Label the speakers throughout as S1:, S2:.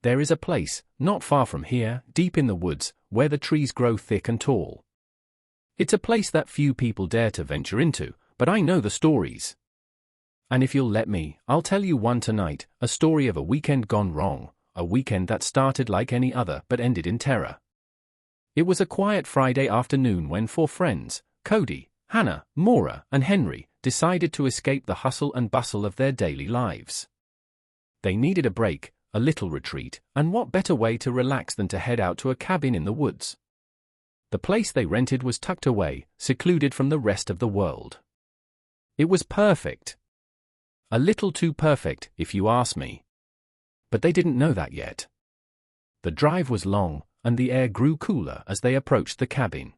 S1: There is a place, not far from here, deep in the woods, where the trees grow thick and tall. It's a place that few people dare to venture into, but I know the stories. And if you'll let me, I'll tell you one tonight, a story of a weekend gone wrong, a weekend that started like any other but ended in terror. It was a quiet Friday afternoon when 4 friends, Cody, Hannah, Maura, and Henry, decided to escape the hustle and bustle of their daily lives. They needed a break, a little retreat, and what better way to relax than to head out to a cabin in the woods? The place they rented was tucked away, secluded from the rest of the world. It was perfect. A little too perfect, if you ask me. But they didn't know that yet. The drive was long, and the air grew cooler as they approached the cabin.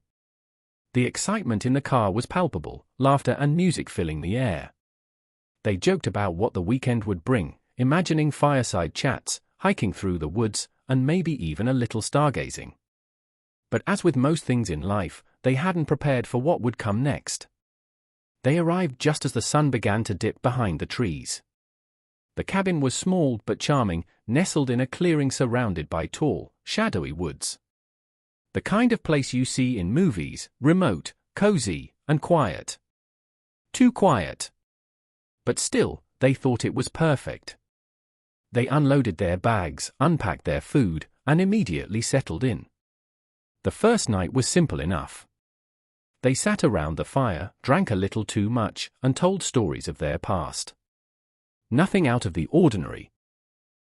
S1: The excitement in the car was palpable, laughter and music filling the air. They joked about what the weekend would bring, imagining fireside chats, hiking through the woods, and maybe even a little stargazing. But as with most things in life, they hadn't prepared for what would come next. They arrived just as the sun began to dip behind the trees. The cabin was small but charming, nestled in a clearing surrounded by tall, shadowy woods. The kind of place you see in movies, remote, cozy, and quiet. Too quiet. But still, they thought it was perfect. They unloaded their bags, unpacked their food, and immediately settled in. The first night was simple enough. They sat around the fire, drank a little too much, and told stories of their past. Nothing out of the ordinary.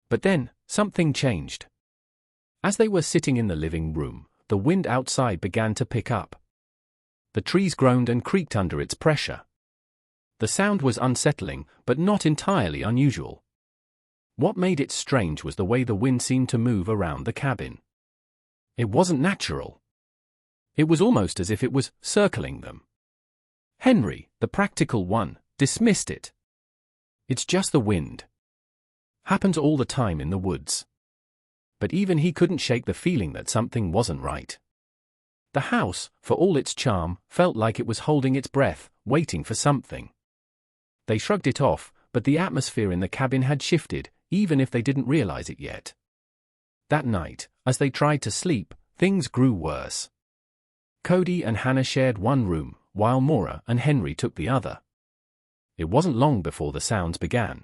S1: But then, something changed. As they were sitting in the living room, the wind outside began to pick up. The trees groaned and creaked under its pressure. The sound was unsettling, but not entirely unusual. What made it strange was the way the wind seemed to move around the cabin. It wasn't natural. It was almost as if it was circling them. Henry, the practical one, dismissed it. It's just the wind. Happens all the time in the woods. But even he couldn't shake the feeling that something wasn't right. The house, for all its charm, felt like it was holding its breath, waiting for something. They shrugged it off, but the atmosphere in the cabin had shifted, even if they didn't realize it yet. That night, as they tried to sleep, things grew worse. Cody and Hannah shared one room, while Maura and Henry took the other. It wasn't long before the sounds began.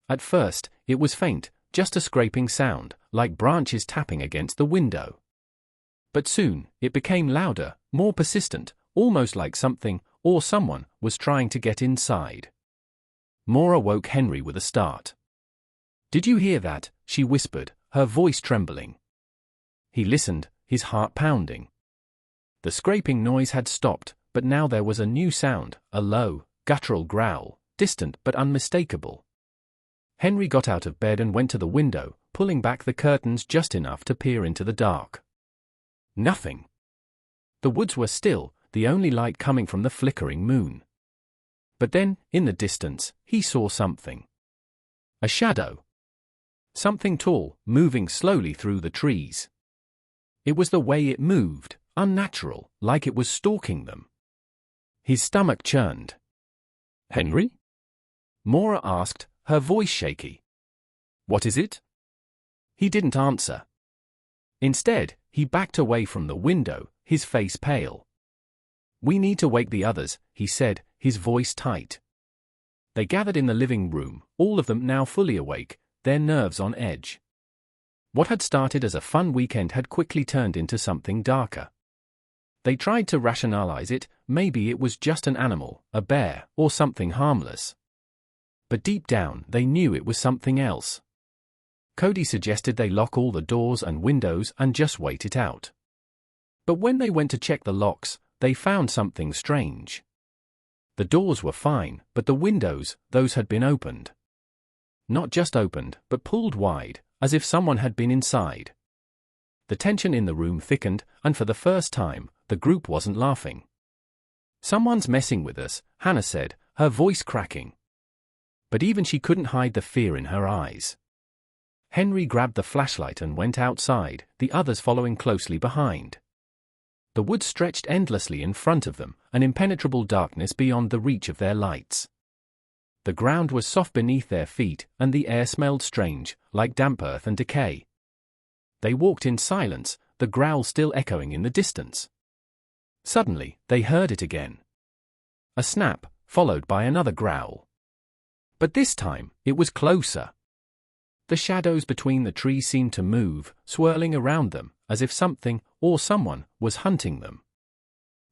S1: At first, it was faint, just a scraping sound, like branches tapping against the window. But soon, it became louder, more persistent, almost like something, or someone, was trying to get inside. Maura woke Henry with a start. "Did you hear that?" she whispered, her voice trembling. He listened, his heart pounding. The scraping noise had stopped, but now there was a new sound, a low, guttural growl, distant but unmistakable. Henry got out of bed and went to the window, pulling back the curtains just enough to peer into the dark. Nothing. The woods were still, the only light coming from the flickering moon. But then, in the distance, he saw something. A shadow. Something tall, moving slowly through the trees. It was the way it moved, unnatural, like it was stalking them. His stomach churned. "Henry?" Maura asked, her voice shaky. "What is it?" He didn't answer. Instead, he backed away from the window, his face pale. "We need to wake the others," he said, his voice tight. They gathered in the living room, all of them now fully awake, their nerves on edge. What had started as a fun weekend had quickly turned into something darker. They tried to rationalize it, maybe it was just an animal, a bear, or something harmless. But deep down, they knew it was something else. Cody suggested they lock all the doors and windows and just wait it out. But when they went to check the locks, they found something strange. The doors were fine, but the windows, those had been opened. Not just opened, but pulled wide, as if someone had been inside. The tension in the room thickened, and for the first time, the group wasn't laughing. "Someone's messing with us," Hannah said, her voice cracking. But even she couldn't hide the fear in her eyes. Henry grabbed the flashlight and went outside, the others following closely behind. The woods stretched endlessly in front of them, an impenetrable darkness beyond the reach of their lights. The ground was soft beneath their feet, and the air smelled strange, like damp earth and decay. They walked in silence, the growl still echoing in the distance. Suddenly, they heard it again. A snap, followed by another growl. But this time, it was closer. The shadows between the trees seemed to move, swirling around them, as if something, or someone, was hunting them.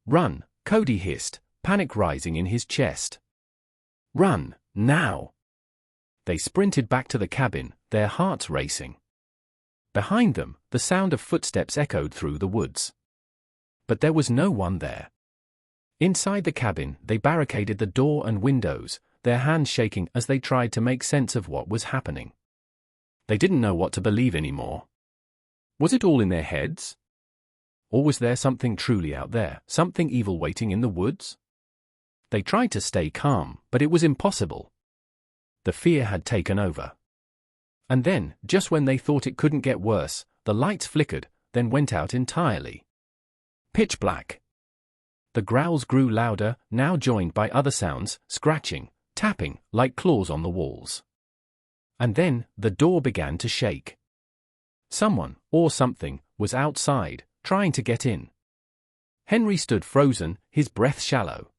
S1: "Run," Cody hissed, panic rising in his chest. "Run, now!" They sprinted back to the cabin, their hearts racing. Behind them, the sound of footsteps echoed through the woods. But there was no one there. Inside the cabin, they barricaded the door and windows, their hands shaking as they tried to make sense of what was happening. They didn't know what to believe anymore. Was it all in their heads? Or was there something truly out there, something evil waiting in the woods? They tried to stay calm, but it was impossible. The fear had taken over. And then, just when they thought it couldn't get worse, the lights flickered, then went out entirely. Pitch black. The growls grew louder, now joined by other sounds, scratching, tapping, like claws on the walls. And then, the door began to shake. Someone, or something, was outside, trying to get in. Henry stood frozen, his breath shallow.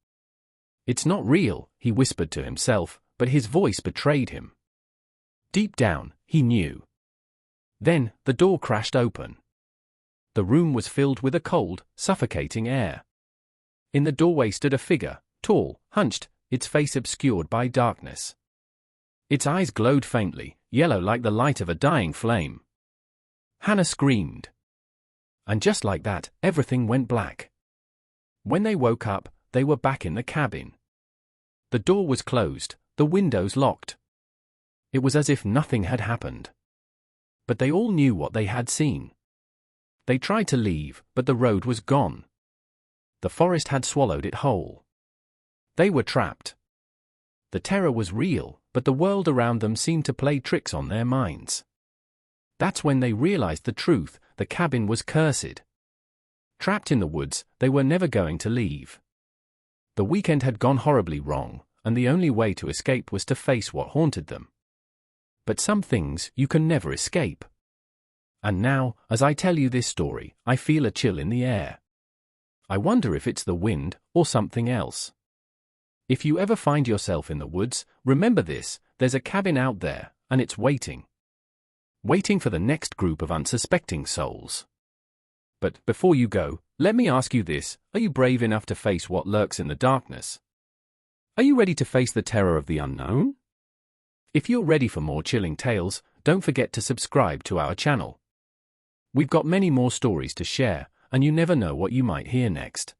S1: "It's not real," he whispered to himself, but his voice betrayed him. Deep down, he knew. Then, the door crashed open. The room was filled with a cold, suffocating air. In the doorway stood a figure, tall, hunched, its face obscured by darkness. Its eyes glowed faintly, yellow like the light of a dying flame. Hannah screamed. And just like that, everything went black. When they woke up, they were back in the cabin. The door was closed, the windows locked. It was as if nothing had happened. But they all knew what they had seen. They tried to leave, but the road was gone. The forest had swallowed it whole. They were trapped. The terror was real, but the world around them seemed to play tricks on their minds. That's when they realized the truth: the cabin was cursed. Trapped in the woods, they were never going to leave. The weekend had gone horribly wrong, and the only way to escape was to face what haunted them. But some things you can never escape. And now, as I tell you this story, I feel a chill in the air. I wonder if it's the wind, or something else. If you ever find yourself in the woods, remember this: there's a cabin out there, and it's waiting. Waiting for the next group of unsuspecting souls. But before you go, let me ask you this: are you brave enough to face what lurks in the darkness? Are you ready to face the terror of the unknown? If you're ready for more chilling tales, don't forget to subscribe to our channel. We've got many more stories to share, and you never know what you might hear next.